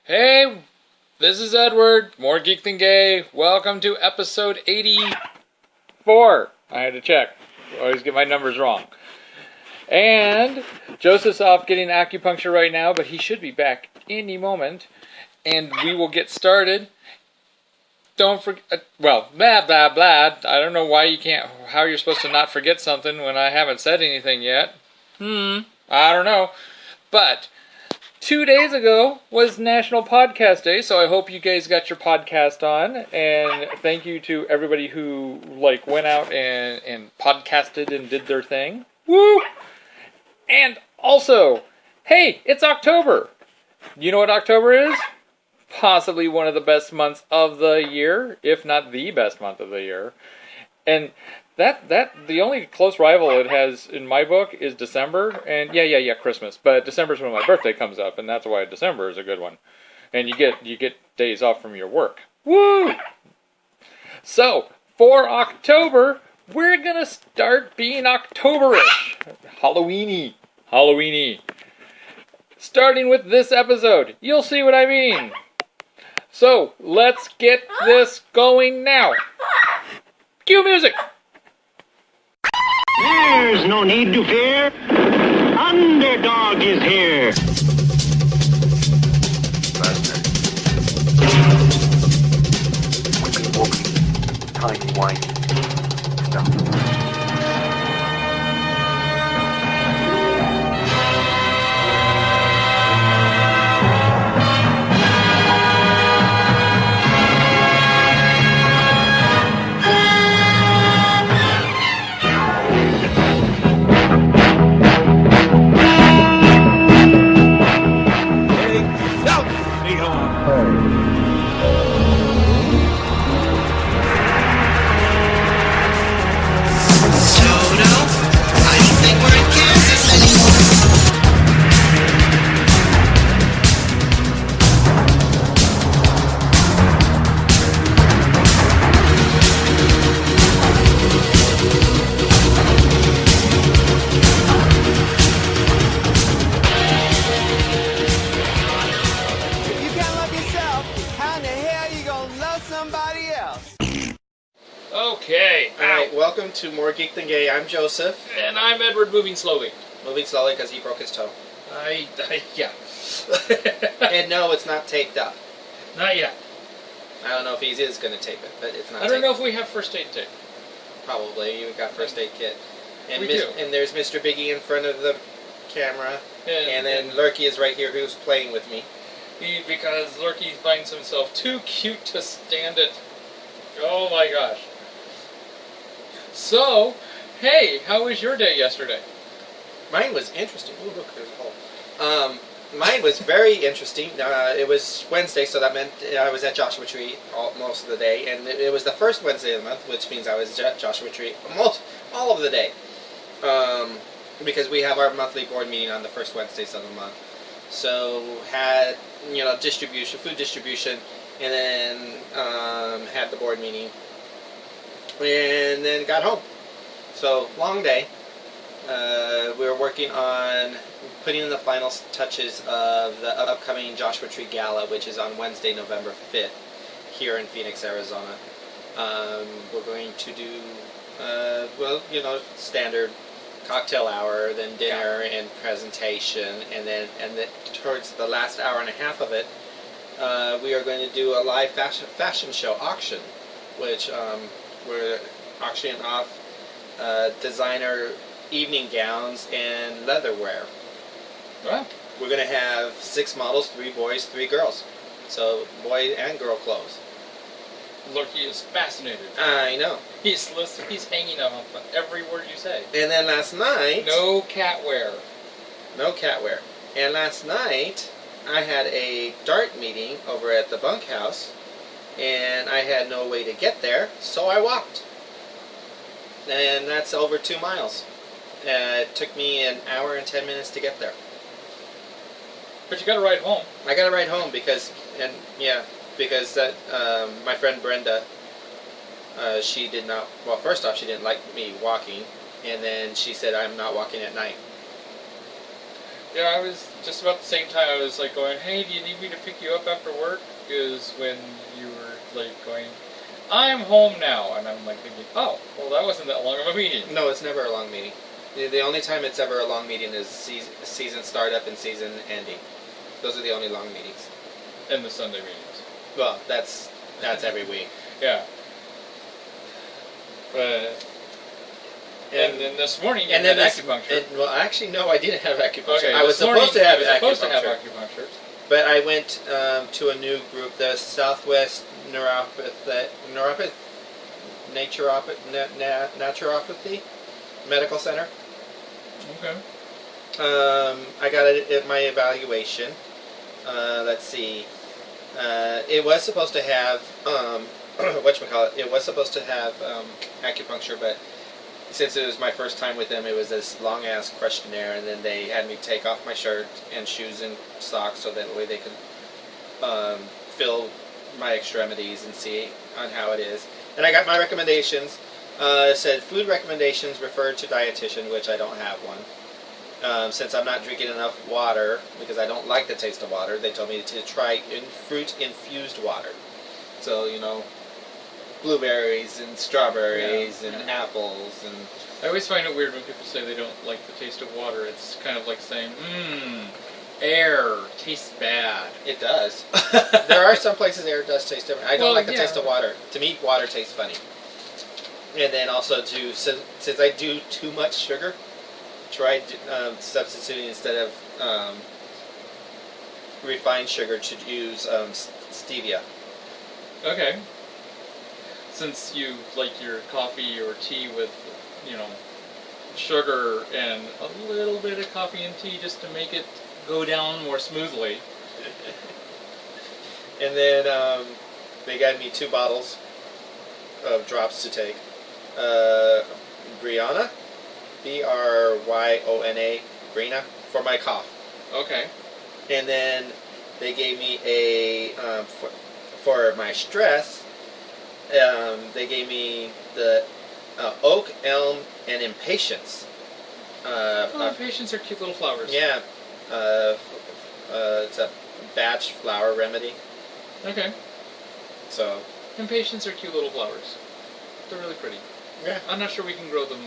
Hey, this is Edward, more geek than gay. Welcome to episode 84. I had to check. I always get my numbers wrong. And Joseph's off getting acupuncture right now, but he should be back any moment. And we will get started. Don't forget, well, blah, blah, blah. I don't know why you can't, how you're supposed to not forget something when I haven't said anything yet. I don't know. But 2 days ago was National Podcast Day, so I hope you guys got your podcast on. And thank you to everybody who went out and podcasted and did their thing. Woo! And also, hey, it's October. You know what October is? Possibly one of the best months of the year, if not the best month of the year. And that the only close rival it has in my book is December, and yeah, Christmas. But December's when my birthday comes up, and that's why December is a good one. And you get days off from your work. Woo! So for October, we're gonna start being Octoberish, Halloweeny. Starting with this episode, you'll see what I mean. So let's get this going now. Cue music. There's no need to fear. Underdog is here. Walking, tiny, whiny stuff. Okay. Alright, welcome to More Geek Than Gay. I'm Joseph. And I'm Edward, moving slowly. Moving slowly because he broke his toe. Yeah. And no, it's not taped up. Not yet. I don't know if he is going to tape it, but it's not I don't know if we have first aid tape. Probably. You've got first aid kit. And We do. And there's Mr. Biggie in front of the camera. And then Lurky is right here who's playing with me. Because Lurky finds himself too cute to stand it. Oh my gosh. So, hey, how was your day yesterday? Mine was interesting. Ooh, look, there's a hole. Mine was very interesting. It was Wednesday, so that meant I was at Joshua Tree most of the day. And it was the first Wednesday of the month, which means I was at Joshua Tree all of the day. Because we have our monthly board meeting on the first Wednesdays of the month. So, had, food distribution, and then had the board meeting. And then got home. So, long day. We were working on putting in the final touches of the upcoming Joshua Tree Gala, which is on Wednesday, November 5th, here in Phoenix, Arizona. We're going to do, standard cocktail hour, then dinner and presentation, and then towards the last hour and a half of it, we are going to do a live fashion show auction, which we're auctioning off designer evening gowns and leatherware. Wow. We're going to have 6 models, 3 boys, 3 girls. So, boy and girl clothes. Lurky is fascinated. I know. He's hanging on every word you say. And then last night... No catwear. No catwear. And last night, I had a dart meeting over at the bunkhouse, and I had no way to get there, so I walked. And that's over 2 miles. It took me an hour and 10 minutes to get there. But you got to ride home. I got to ride home because my friend Brenda, she did not, well, first off, she didn't like me walking, and then she said I'm not walking at night. Yeah, I was just about the same time. I was like going, "Hey, do you need me to pick you up after work?" Is when you were like going, "I'm home now," and I'm like thinking, "Oh, well, that wasn't that long of a meeting." No, it's never a long meeting. The only time it's ever a long meeting is season startup and season ending. Those are the only long meetings. And the Sunday meetings. Well, that's every week. Yeah. And then this morning you And had then acupuncture. well, actually, no, I didn't have acupuncture. Okay, I was this morning supposed to have you were supposed to have acupuncture. acupuncture. But I went to a new group, the Southwest Naturopathy Medical Center. Okay. I got it at my evaluation. Let's see. It was supposed to have whatchamacallit. It was supposed to have acupuncture, but since it was my first time with them, it was this long ass questionnaire, and then they had me take off my shirt and shoes and socks so that way they could feel my extremities and see on how it is. And I got my recommendations. It said food recommendations referred to dietitian, which I don't have one. Since I'm not drinking enough water, because I don't like the taste of water, they told me to try fruit-infused water. So, blueberries and strawberries and apples. And I always find it weird when people say they don't like the taste of water. It's kind of like saying, air tastes bad. it does. There are some places air does taste different. I don't like the taste of water. To me, water tastes funny. And then also, since I do too much sugar, try substituting instead of refined sugar to use stevia. Okay. Since you like your coffee or tea with, sugar and a little bit of coffee and tea just to make it go down more smoothly. And then they got me 2 bottles of drops to take. Briana, Bryona, Brina, for my cough. Okay. And then they gave me for my stress, they gave me the oak, elm, and impatience. Impatiens are cute little flowers. Yeah. It's a batch flower remedy. Okay. So. Impatiens are cute little flowers. They're really pretty. Yeah. I'm not sure we can grow them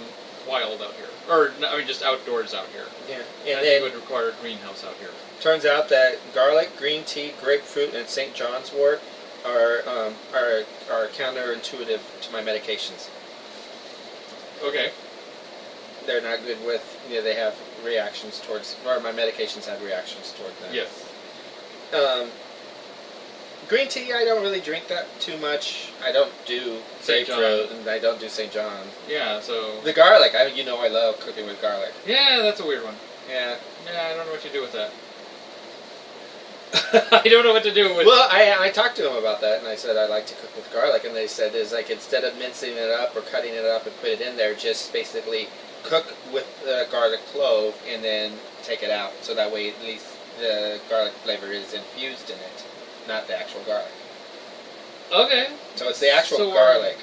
wild out here. Or, just outdoors out here. Yeah. And I think it would require a greenhouse out here. Turns out that garlic, green tea, grapefruit, and St. John's wort are counterintuitive to my medications. Okay. They're not good with, they have reactions towards, or my medications have reactions toward them. Yes. Green tea, I don't really drink that too much. I don't do grapefruit, and I don't do St. John. Yeah, so... The garlic, I love cooking with garlic. Yeah, that's a weird one. Yeah. Yeah, I don't know what you do with that. I don't know what to do with... Well, I talked to them about that, and I said I like to cook with garlic, and they said is like instead of mincing it up or cutting it up and put it in there, just basically cook with the garlic clove and then take it out, so that way at least the garlic flavor is infused in it, not the actual garlic. Okay. So it's the actual garlic.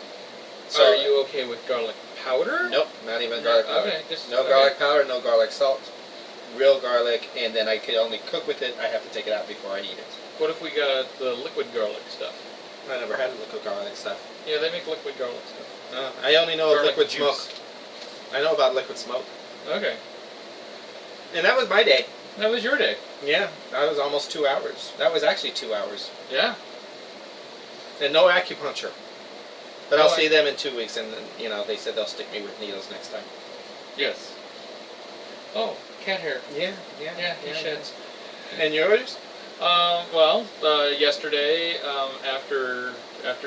So are you okay with garlic powder? Nope, not even garlic powder. Okay, no garlic powder, no garlic salt. Real garlic, and then I could only cook with it. I have to take it out before I eat it. What if we got the liquid garlic stuff? I never had liquid garlic stuff. Yeah, they make liquid garlic stuff. No, I only know of liquid juice. smoke. I know about liquid smoke. Okay. And that was my day. That was your day. Yeah, that was almost 2 hours. That was actually 2 hours. Yeah. And no acupuncture. But I'll see them in 2 weeks, and then, they said they'll stick me with needles next time. Yes. Oh, cat hair. Yeah, he sheds. And yours? Yesterday, after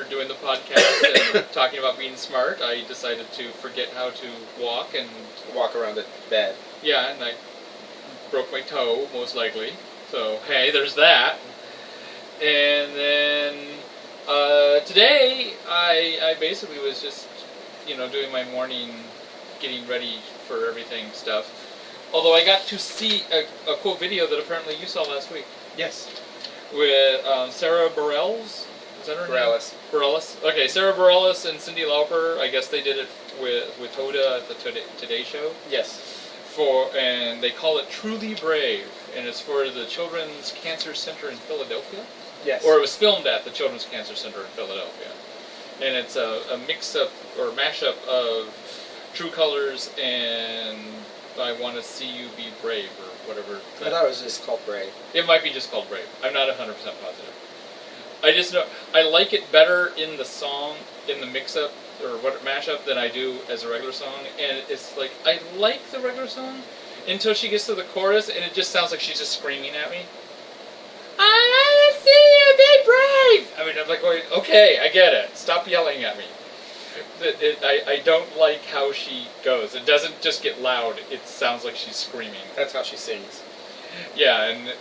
doing the podcast and talking about being smart, I decided to forget how to walk and walk around the bed. Yeah, and I broke my toe, most likely. So, hey, there's that. And then today, I basically was just, doing my morning, getting ready for everything stuff. Although I got to see a cool video that apparently you saw last week. Yes. With Sara Bareilles. Is that her name? Bareilles. Okay, Sara Bareilles and Cyndi Lauper. I guess they did it with Hoda at the Today Show. Yes. And they call it Truly Brave. and it's for the Children's Cancer Center in Philadelphia. Yes. Or it was filmed at the Children's Cancer Center in Philadelphia. And it's a mix-up or mashup of True Colors and I Want to See You Be Brave or whatever. I thought it was just called Brave. It might be just called Brave. I'm not 100% positive. I just know I like it better in the song, in the mix-up or what mashup than I do as a regular song. And it's like I like the regular song until she gets to the chorus, and it just sounds like she's just screaming at me. I want to see you be brave. I mean, I'm like going, okay, I get it. Stop yelling at me. I don't like how she goes. It doesn't just get loud. It sounds like she's screaming. That's how she sings. Yeah, and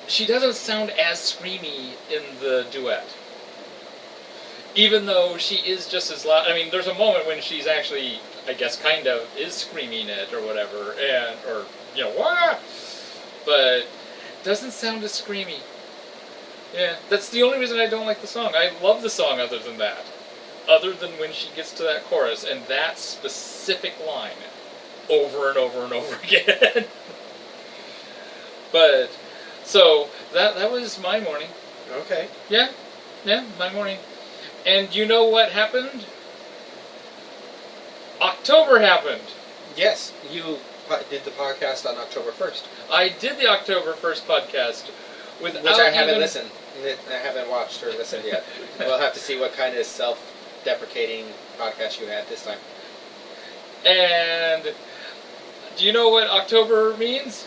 she doesn't sound as screamy in the duet. Even though she is just as loud. I mean, there's a moment when she's actually, I guess, kind of is screaming it or whatever, or wah! But doesn't sound as screamy. Yeah, that's the only reason I don't like the song. I love the song other than that. Other than when she gets to that chorus and that specific line over and over and over again. But, so, that was my morning. Okay. Yeah, my morning. And you know what happened? October happened. Yes, you did the podcast on October 1st. I did the October 1st podcast without Which I haven't even... listened. I haven't watched or listened yet. We'll have to see what kind of self-deprecating podcast you had this time. And do you know what October means?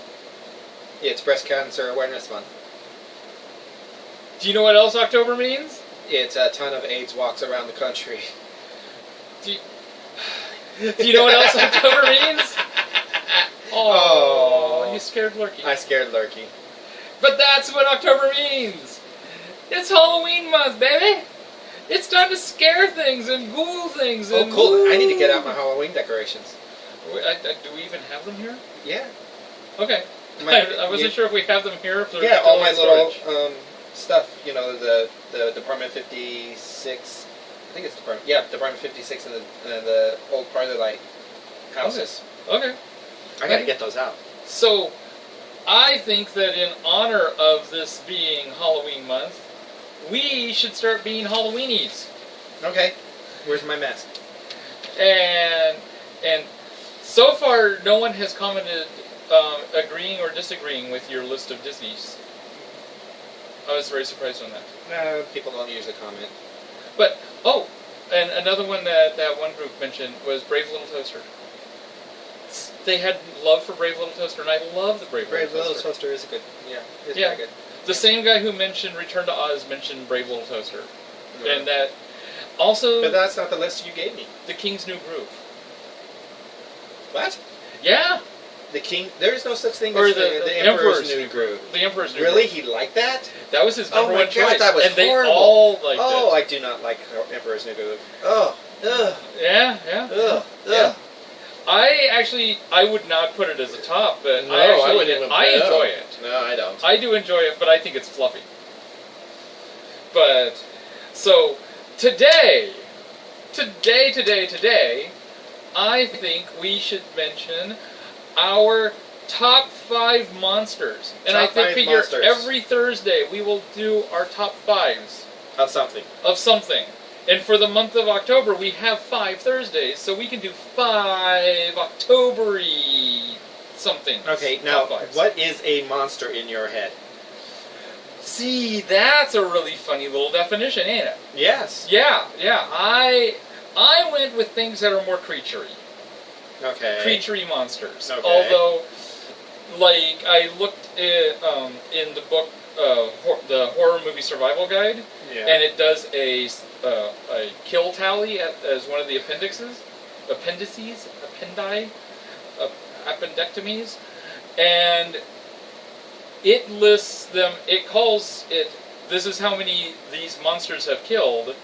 Yeah, it's Breast Cancer Awareness Month. Do you know what else October means? It's a ton of AIDS walks around the country. Do you know what else October means? Oh, you scared Lurky. I scared Lurky. But that's what October means. It's Halloween month, baby. It's time to scare things and ghoul things. Oh, and cool. woo. I need to get out my Halloween decorations. Do we even have them here? Yeah. Okay. I wasn't sure if we have them here. If Yeah, all my little storage. stuff. You know, the Department 56. I think it's Department 56 and the old Parlor Light houses. Okay. I gotta get those out. So, I think that in honor of this being Halloween month, we should start being Halloweenies. Okay. Where's my mask? And so far, no one has commented agreeing or disagreeing with your list of Disneys. I was very surprised on that. No, people don't usually comment. But, and another one that one group mentioned was Brave Little Toaster. They had love for Brave Little Toaster, and I love the Brave Little Toaster. Toaster is a good, it's Yeah. very good. The same guy who mentioned Return to Oz mentioned Brave Little Toaster. And that also... But that's not the list you gave me. The King's New Groove. What? Yeah! The King... There is no such thing Or as the Emperor's New Groove. The Emperor's New Really? Groove. He liked that? That was his number one choice. Oh my god, that was and horrible. They all liked it. Oh, I do not like Emperor's New Groove. Oh, ugh. Yeah. Ugh. Yeah. I would not put it as a top, but No, I wouldn't even put it enjoy up. it. No, I don't. I do enjoy it, but I think it's fluffy. But, so, today, I think we should mention our top 5 monsters. And Top I 5 figure monsters. every Thursday we will do our top 5s Of something. of something. And for the month of October, we have 5 Thursdays, so we can do 5 October-y something. Okay, now, Top 5s. what is a monster in your head? See, that's a really funny little definition, ain't it? Yes. Yeah. I went with things that are more creaturey. Okay. Creaturey monsters. Okay. Although, like, I looked at, in the book, the Horror Movie Survival Guide, Yeah. and it does a kill tally as one of the appendices, appendectomies, and it lists them, it calls it, this is how many these monsters have killed,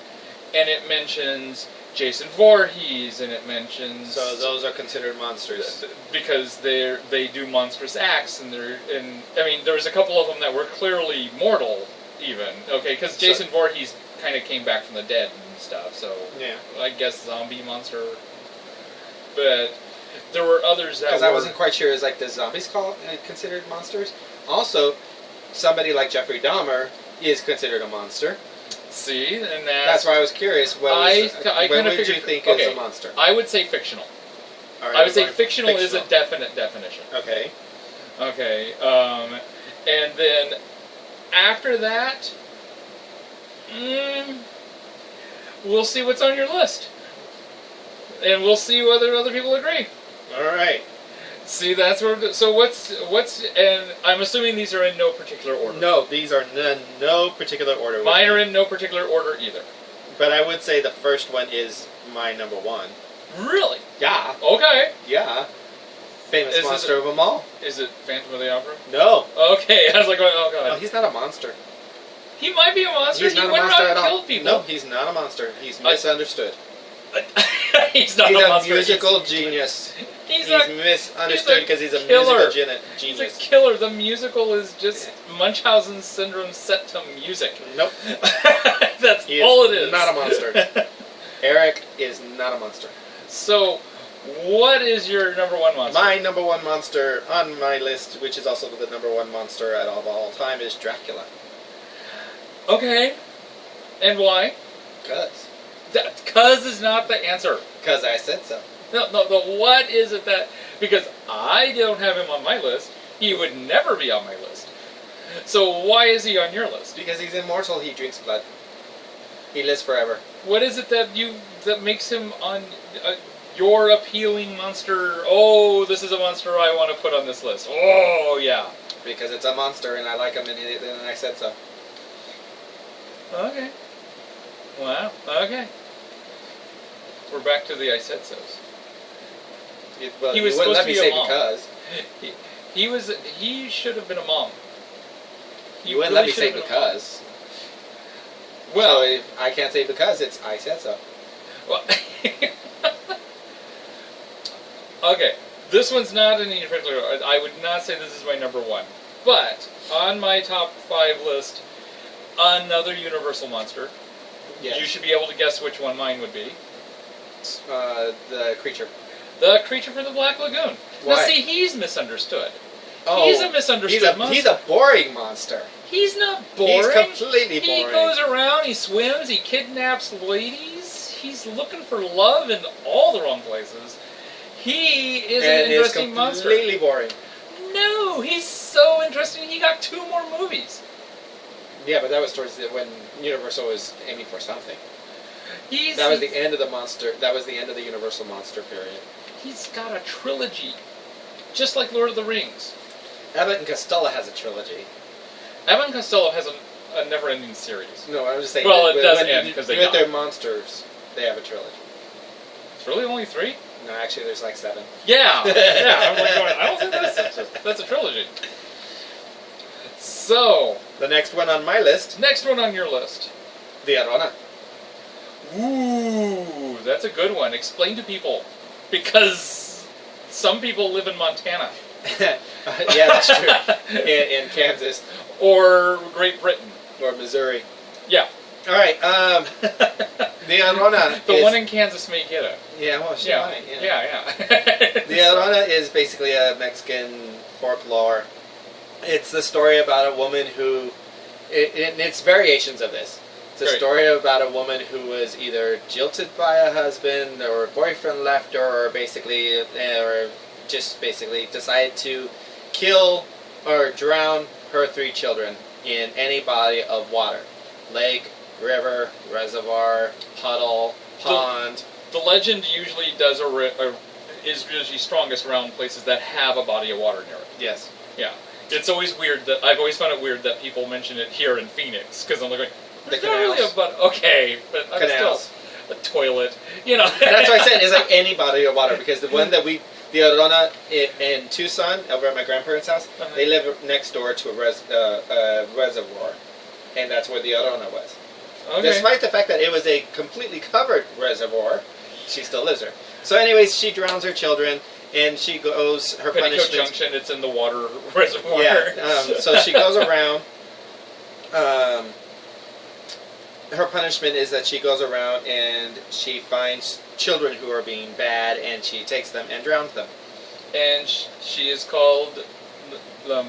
and it mentions Jason Voorhees, and it mentions... So those are considered monsters. Because they do monstrous acts, and I mean, there was a couple of them that were clearly mortal, even. Okay, because Jason Voorhees kind of came back from the dead and stuff, so... Yeah. I guess zombie monster. But there were others that Because were... I wasn't quite sure, is like the zombies considered monsters? Also, somebody like Jeffrey Dahmer is considered a monster. See, and That's why I was curious. What I what kind of would you figured... think okay, is a monster? I would say fictional. All right, I would say going fictional is a definite definition. Okay. Okay, and then after that, we'll see what's on your list. And we'll see whether other people agree. All right. See, that's where... So what's... And I'm assuming these are in no particular order. No, these are no particular order. Mine are in no particular order either. But I would say the first one is my number one. Really? Yeah. Okay. Yeah. Famous Is this monster of them all. Is it Phantom of the Opera? No. Okay, I was like, oh god. Oh, he's not a monster. He might be a monster. He's He not a went monster around at and all. killed people. No, he's not a monster. He's misunderstood. He's not He's a a monster. musical genius. He's misunderstood because he's a killer. musical He's genius. a killer. The musical is just Munchausen syndrome set to music. Nope. That's He all it is. Not a monster. Eric is not a monster. So, what is your number one monster? My number one monster on my list, which is also the number one monster of all time, is Dracula. Okay. And why? Because. Cuz is not the answer. Because I said so. No, what is it that... Because I don't have him on my list. He would never be on my list. So why is he on your list? Because he's immortal, he drinks blood. He lives forever. What is it that makes him on your appealing monster? Oh, this is a monster I want to put on this list. Oh, yeah. Because it's a monster and I like him and I said so. Okay. Wow. Okay. We're back to the I said so's. Well, He was you wouldn't supposed let to me be a say mom. because. He should have been a mom. You wouldn't let me say because. Well, So if I can't say because, it's I said so. well okay. This one's not in any particular. I would not say this is my number one. But on my top 5 list, another Universal monster. Yes. You should be able to guess which one mine would be. The creature. The Creature from the Black Lagoon. Why? Now see, he's misunderstood. Oh, He's a misunderstood monster. He's a boring monster. He's not boring. He's completely He boring. goes around, he swims, he kidnaps ladies. He's looking for love in all the wrong places. He is an interesting monster. Completely boring. No, he's so interesting. He got 2 more movies. Yeah, but that was towards when Universal was aiming for something. He's That was the end of the monster. That was the end of the Universal monster period. He's got a trilogy, just like Lord of the Rings. Abbott and Costello has a trilogy. Abbott and Costello has a never-ending series. No, I'm just saying. Well, that it does when end because they with die. their monsters, they have a trilogy. It's really only 3. No, actually, there's like 7. Yeah, yeah. I'm like going, I don't think that's a trilogy. So, The next one on my list, next one on your list. the Arona. Ooh, that's a good one. Explain to people, because some people live in Montana Yeah, that's true. in Kansas or Great Britain. or Missouri. Yeah, All right. The Arona. the is, one in Kansas may get it. Yeah, well, she Yeah, might. yeah. The Arona is basically a Mexican folklore. It's the story about a woman who... it's variations of this. It's a Great. story about a woman who was either jilted by a husband or a boyfriend left her or basically... or just basically decided to kill or drown her 3 children in any body of water. Lake, river, reservoir, puddle, pond. The legend usually does is usually strongest around places that have a body of water near it. Yes. Yeah, it's always weird that I've always found it weird that people mention it here in Phoenix because I'm like, there's not really a okay, but I'm Canals. still a toilet, you know. That's what I said. It's like any body of water because the one that the Arona in Tucson, over at my grandparents' house, they live next door to a reservoir, and that's where the Arona was. Okay. Despite the fact that it was a completely covered reservoir, she still lives there. So anyways, she drowns her children, and she goes, her Petticoat punishment... Junction, it's in the water reservoir. Yeah, so she goes around her punishment is that she goes around and she finds children who are being bad, and she takes them and drowns them. And she is called now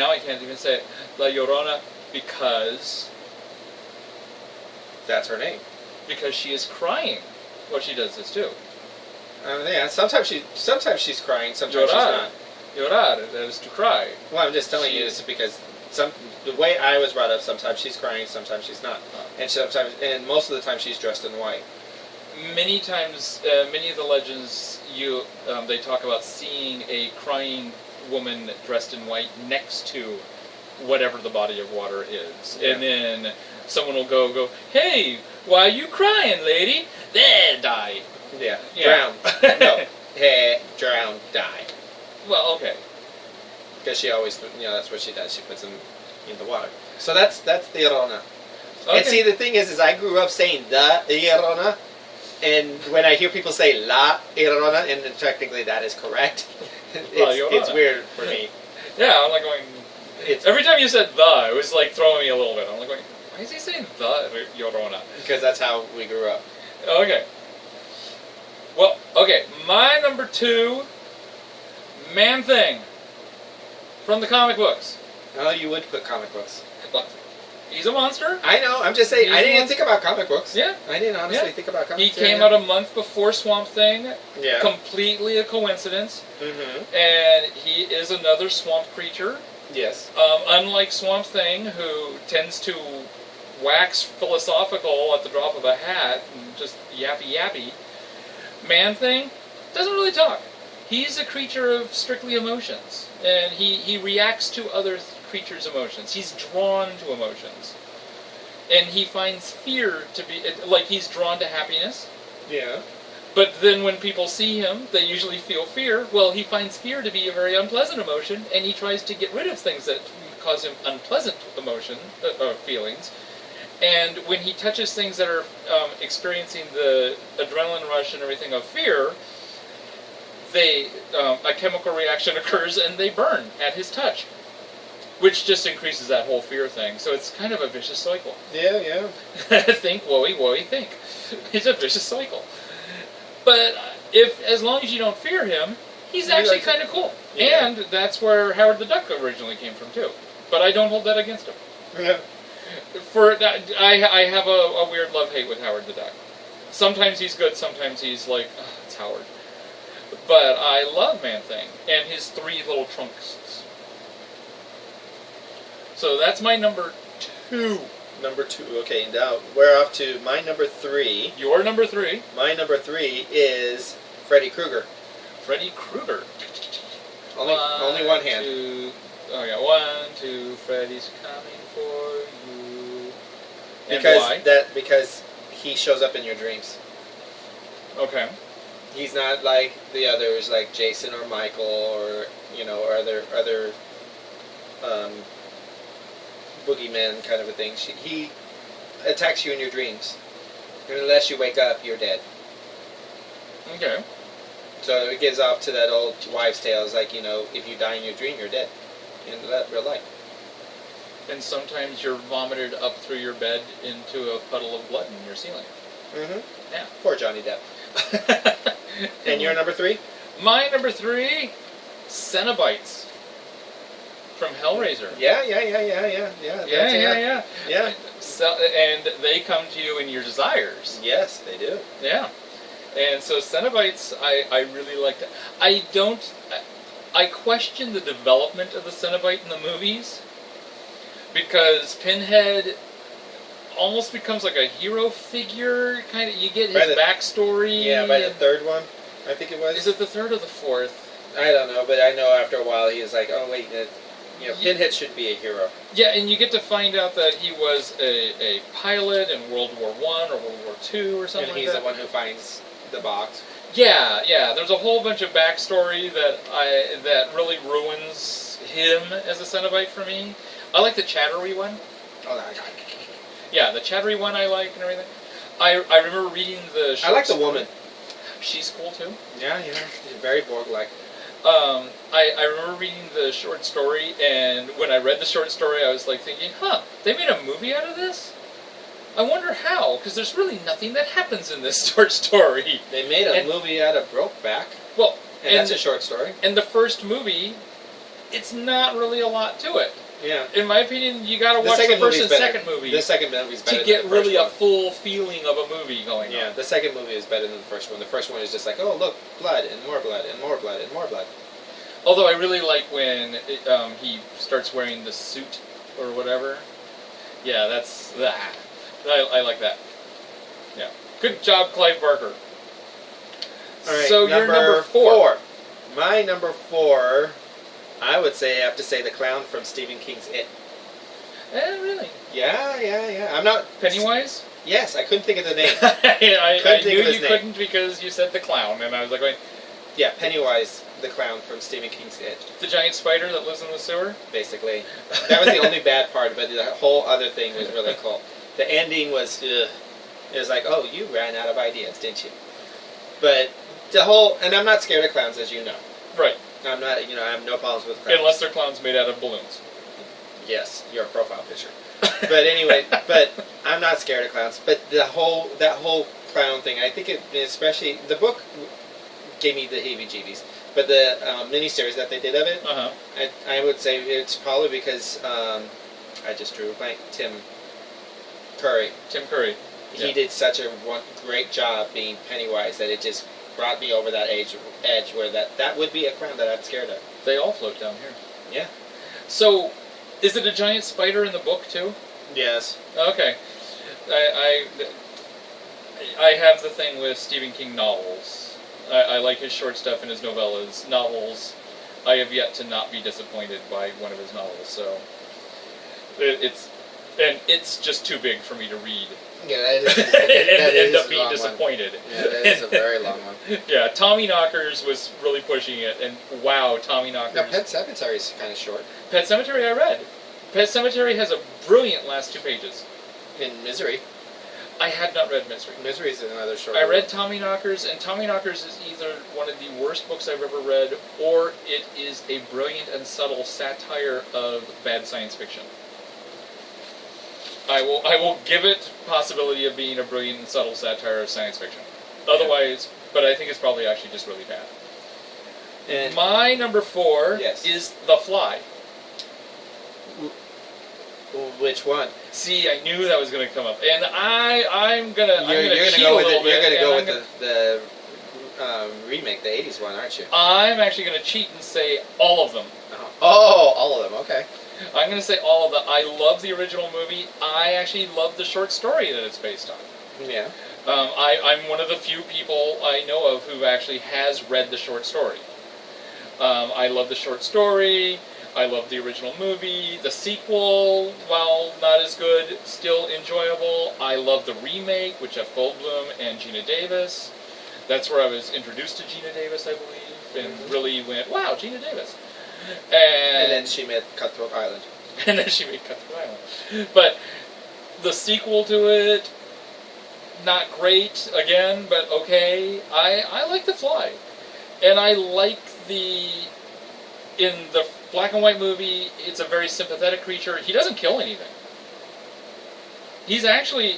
I can't even say it, La Llorona, because That's her name. she is crying while she does this too. Yeah, sometimes she's crying, sometimes she's Llorar. not. Llorar, that is to cry. Well, I'm just telling you this because the way I was brought up, sometimes she's crying, sometimes she's not, and most of the time she's dressed in white. Many times, many of the legends, they talk about seeing a crying woman dressed in white next to whatever the body of water is, and then someone will go, hey, why are you crying, lady? There, die. Yeah, Yeah. drown. No, hey, drown, die. Well, okay. Because she always, that's what she does. She puts them in the water. So that's the Llorona. Okay. And see, the thing is I grew up saying the Llorona, and when I hear people say La Llorona, and technically that is correct, it's weird for me. Yeah, I'm like going. Every time you said the, it was like throwing me a little bit. I'm like going, why is he saying the Llorona? Because that's how we grew up. Okay. Well, okay. My number 2, Man-Thing, from the comic books. Oh, you would put comic books. Look, he's a monster. I know. I'm just saying. He's I didn't one- think about comic books. Yeah. I didn't honestly Yeah. think about comic He books. came out a month before Swamp Thing. Yeah. Completely a coincidence. Mm-hmm. And he is another swamp creature. Yes. Unlike Swamp Thing, who tends to wax philosophical at the drop of a hat and just yappy, Man-Thing doesn't really talk. He's a creature of strictly emotions, and he reacts to other creatures' emotions. He's drawn to emotions. And he finds fear to be, like he's drawn to happiness, Yeah. but then when people see him, they usually feel fear. Well, he finds fear to be a very unpleasant emotion, and he tries to get rid of things that cause him unpleasant feelings. And when he touches things that are experiencing the adrenaline rush and everything of fear, a chemical reaction occurs and they burn at his touch, which just increases that whole fear thing. So it's kind of a vicious cycle. Yeah. Think, woey, think. It's a vicious cycle. But as long as you don't fear him, he's actually kind of cool. Yeah. And that's where Howard the Duck originally came from too. But I don't hold that against him. Yeah. For that, I have a weird love-hate with Howard the Duck. Sometimes he's good, sometimes he's like, it's Howard. But I love Man-Thing and his 3 little trunks. So that's my number 2. Number 2. Okay, now we're off to my number 3. Your number 3. My number 3 is Freddy Krueger. Freddy Krueger. Only one hand. 2, oh yeah, 1, 2, Freddy's coming for you. And why? Because he shows up in your dreams. Okay. He's not like the others, like Jason or Michael or or other boogeyman kind of a thing. He attacks you in your dreams, and unless you wake up, you're dead. Okay. So it gives off to that old wives' tales, like if you die in your dream, you're dead in real life. And sometimes you're vomited up through your bed into a puddle of blood in your ceiling. Mm-hmm. Yeah. Poor Johnny Depp. And your number 3? My number 3, Cenobites from Hellraiser. Yeah. So, and they come to you in your desires. Yes, they do. Yeah. And so Cenobites, I really like that. I question the development of the Cenobite in the movies, because Pinhead almost becomes like a hero figure, kind of. You get his backstory. Yeah, by the 3rd one, I think it was. Is it the 3rd or the 4th? I don't know, but I know after a while he is like, oh wait, Pinhead should be a hero. Yeah, and you get to find out that he was a pilot in World War I or World War II or something like that. And he's the one who finds the box. Yeah. There's a whole bunch of backstory that really ruins him as a Cenobite for me. I like the chattery one. Oh, my God. Yeah, the chattery one I like and everything. I remember reading the. I like the woman. She's cool too. Yeah, very Borg-like. I remember reading the short story, and when I read the short story, I was like thinking, they made a movie out of this? I wonder how, because there's really nothing that happens in this short story. They made a movie out of Brokeback. Well, and that's a short story. And the first movie, it's not really a lot to it. Yeah. In my opinion, you got to watch the first and second movie. The second movie's better to get than the first really one. a full feeling of a movie going on. Yeah, the second movie is better than the first one. The first one is just like, oh look, blood and more blood and more blood and more blood. Although I really like when he starts wearing the suit or whatever. Yeah, that's that. I like that. Yeah. Good job, Clive Barker. All right, so you're number 4. My number 4, I would say I have to say the clown from Stephen King's It. Really? Yeah. I'm not... Pennywise? Yes, I couldn't think of the name. I knew you couldn't because you said the clown, and I was like, wait. Yeah, Pennywise, the clown from Stephen King's It. The giant spider that lives in the sewer? Basically. That was the only bad part, but the whole other thing was really cool. The ending was, it was like, oh, you ran out of ideas, didn't you? But the whole, and I'm not scared of clowns, as you know. Right. I'm not, I have no problems with clowns. Unless they're clowns made out of balloons. Yes, your profile picture. But anyway, but I'm not scared of clowns. But that whole clown thing, I think especially, the book gave me the heebie-jeebies. But the miniseries that they did of it, I would say it's probably because, I just drew a blank, Tim Curry. Yeah. He did such a great job being Pennywise that it just brought me over that edge where that would be a clown that I'm scared of. They all float down here. Yeah. So, is it a giant spider in the book too? Yes. Okay. I have the thing with Stephen King novels. I like his short stuff and his novellas. Novels, I have yet to not be disappointed by one of his novels. So, it's just too big for me to read. Yeah, that is. and end up being disappointed. Yeah, that is a very long one. Yeah, Tommy Knockers was really pushing it, and wow, Tommy Knockers. No, Pet Sematary is kind of short. Pet Sematary I read. Pet Sematary has a brilliant last 2 pages. In Misery. I had not read Misery. Misery is another short I one. read Tommy Knockers, and Tommy Knockers is either one of the worst books I've ever read, or it is a brilliant and subtle satire of bad science fiction. I will give it possibility of being a brilliant and subtle satire of science fiction. Otherwise, but I think it's probably actually just really bad. And my number 4 is The Fly. Which one? See, I knew that was going to come up, and I'm gonna cheat go a with little bit. You're gonna go with gonna, the remake, the '80s one, aren't you? I'm actually going to cheat and say all of them. Oh, all of them. Okay. I'm going to say all of them. I love the original movie. I actually love the short story that it's based on. Yeah. I'm one of the few people I know of who actually has read the short story. I love the short story. I love the original movie. The sequel, while not as good, still enjoyable. I love the remake with Jeff Goldblum and Gina Davis. That's where I was introduced to Gina Davis, I believe, and really went, wow, Gina Davis. And then she made Cutthroat Island. But the sequel to it, not great, again, but okay. I like The Fly. And I like in the black and white movie, it's a very sympathetic creature. He doesn't kill anything. He's actually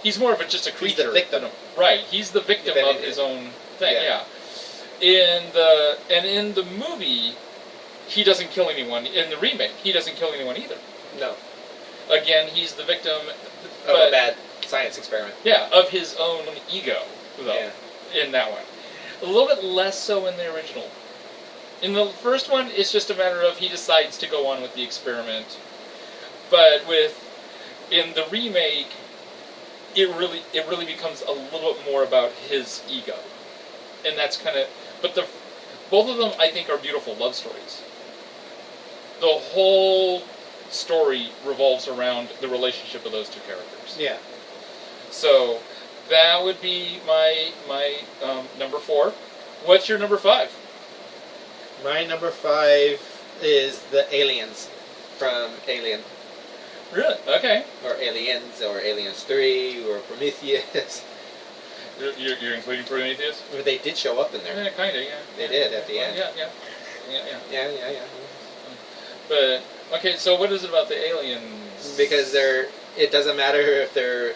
he's more of just a creature. He's the victim. Right, he's the victim of his own thing, yeah. In the movie, he doesn't kill anyone. In the remake, he doesn't kill anyone either. No. Again, he's the victim of a bad science experiment. Yeah, of his own ego, though. Yeah. In that one. A little bit less so in the original. In the first one, it's just a matter of he decides to go on with the experiment. But in the remake, it really becomes a little bit more about his ego. And that's kind of... But both of them, I think, are beautiful love stories. The whole story revolves around the relationship of those two characters. Yeah. So, that would be my number 4. What's your number 5? My number 5 is the aliens from Alien. Really? Okay. Or Aliens, or Aliens 3, or Prometheus. You're including Prometheus? Well, they did show up in there. Yeah, kind of, yeah. They did at the end. Yeah. Yeah. But, okay, so what is it about the aliens? Because it doesn't matter if they're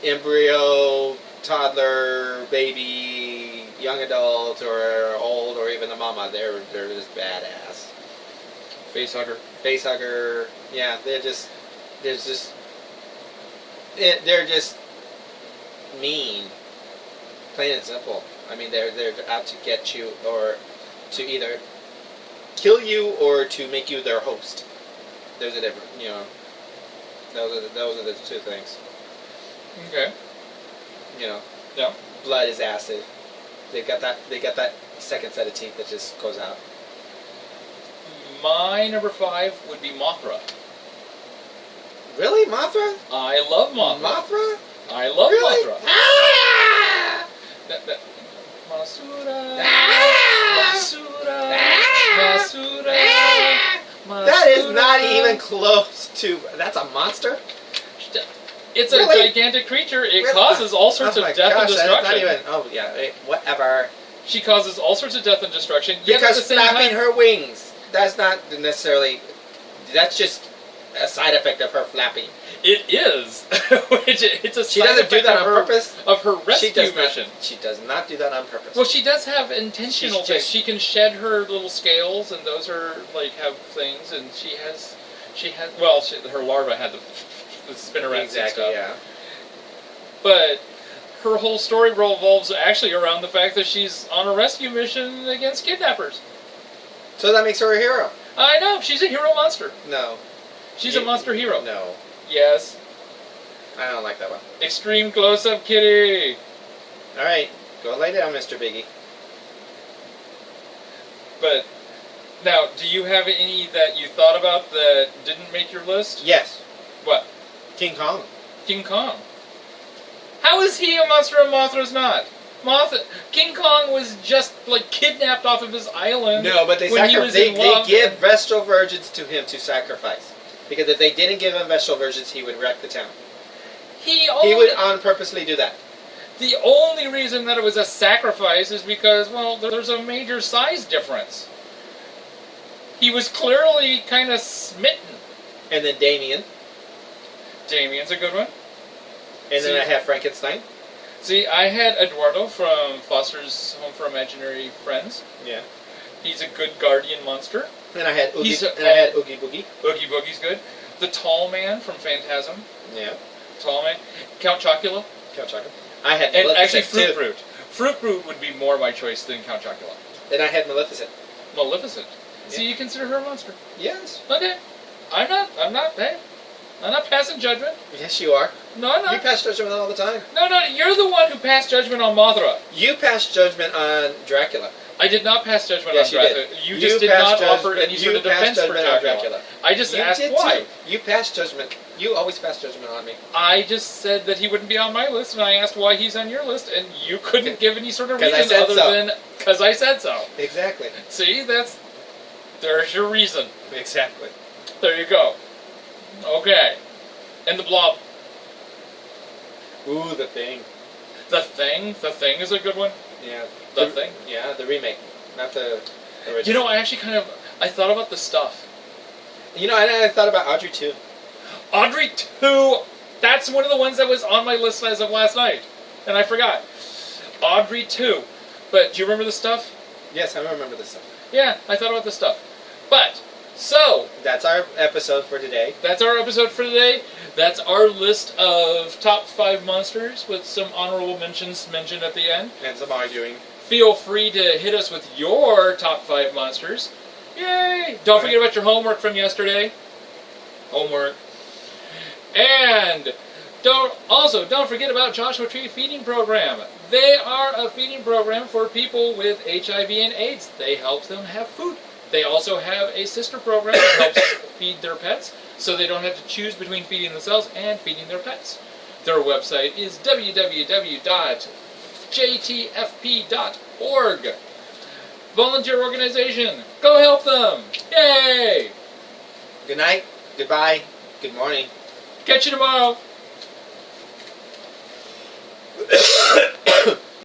embryo, toddler, baby, young adult, or old, or even a mama. They're just badass. Face hugger. Yeah, they're just mean, plain and simple. I mean, they're out to get you, or to either kill you, or to make you their host. There's a difference, you know. Those are the two things. Okay. You know. Yeah. Blood is acid. They got that second set of teeth that just goes out. My number 5 would be Mothra. Really, Mothra? I love Mothra. Mothra? I love Really? Mothra. Ah! Masura. Ah! Masura. Ah! Masura. Masura. That is not even close to. That's a monster. It's Really? a gigantic creature. It Really? causes all sorts Oh of my death and gosh, that's destruction. not even. Oh yeah, whatever. She causes all sorts of death and destruction. Yet at the Because same flapping time, her wings. That's not necessarily. That's just a side effect of her flapping. it is. It's a She side doesn't do effect that of on her, purpose. of her rescue She does mission. not. She does not do that on purpose. Well, she does have intentional She's things. just- She can shed her little scales, and those are have things, and she has. Well, her larva had the spinnerets and exactly. stuff. Yeah. But her whole story revolves actually around the fact that she's on a rescue mission against kidnappers. So that makes her a hero. I know, she's a hero monster. No. She's a monster hero. No. Yes. I don't like that one. Extreme close-up kitty. All right, go lay down, Mr. Biggie. But now, do you have any that you thought about that didn't make your list? Yes. What? King Kong. King Kong. How is he a monster and Mothra's not? King Kong was just kidnapped off of his island. No, but they give vestal virgins to him to sacrifice. Because if they didn't give him vestal virgins, he would wreck the town. He would on purposely do that. The only reason that it was a sacrifice is because, well, there's a major size difference. He was clearly kind of smitten. And then Damien. Damien's a good one. And then I have Frankenstein. See, I had Eduardo from Foster's Home for Imaginary Friends. Yeah. He's a good guardian monster. And I had Oogie, Oogie Boogie. Oogie Boogie's good. The Tall Man from Phantasm. Yeah. Tall Man. Count Chocula. Count Chocula. I had And Maleficent actually Fruit too. Brute. Fruit Brute would be more my choice than Count Chocula. Then I had Maleficent. Maleficent. Yeah. See, you consider her a monster. Yes. Okay. I'm not, hey. I'm not passing judgment. Yes, you are. No, I'm not. You pass judgment all the time. No, you're the one who passed judgment on Mothra. You passed judgment on Dracula. I do not pass judgment Yes, on you Dracula. did. You just did not offer any sort You of defense passed for judgment on Dracula. Dracula. I just You asked did why. too. You passed judgment. You always pass judgment on me. I just said that he wouldn't be on my list, and I asked why he's on your list, and you couldn't give any sort of 'Cause I reason said other so. than because I said so. Exactly. See, there's your reason. Exactly. There you go. Okay. And the Blob. Ooh, The Thing. The Thing is a good one. Yeah. The Thing. Yeah, the remake, not the original. You know, I actually I thought about the stuff. You know, I thought about Audrey too. Audrey 2, that's one of the ones that was on my list as of last night. And I forgot. Audrey 2. But do you remember the stuff? Yes, I remember this stuff. Yeah, I thought about the stuff. But, so, That's our episode for today. that's our episode for today. That's our list of top 5 monsters with some honorable mentions mentioned at the end. And some arguing. Feel free to hit us with your top 5 monsters. Yay! Don't forget about your homework from yesterday. Homework. And don't forget about Joshua Tree Feeding Program. They are a feeding program for people with HIV and AIDS. They help them have food. They also have a sister program that helps feed their pets, so they don't have to choose between feeding themselves and feeding their pets. Their website is www.jtfp.org. Volunteer organization. Go help them. Yay! Good night, goodbye, good morning. Catch you tomorrow.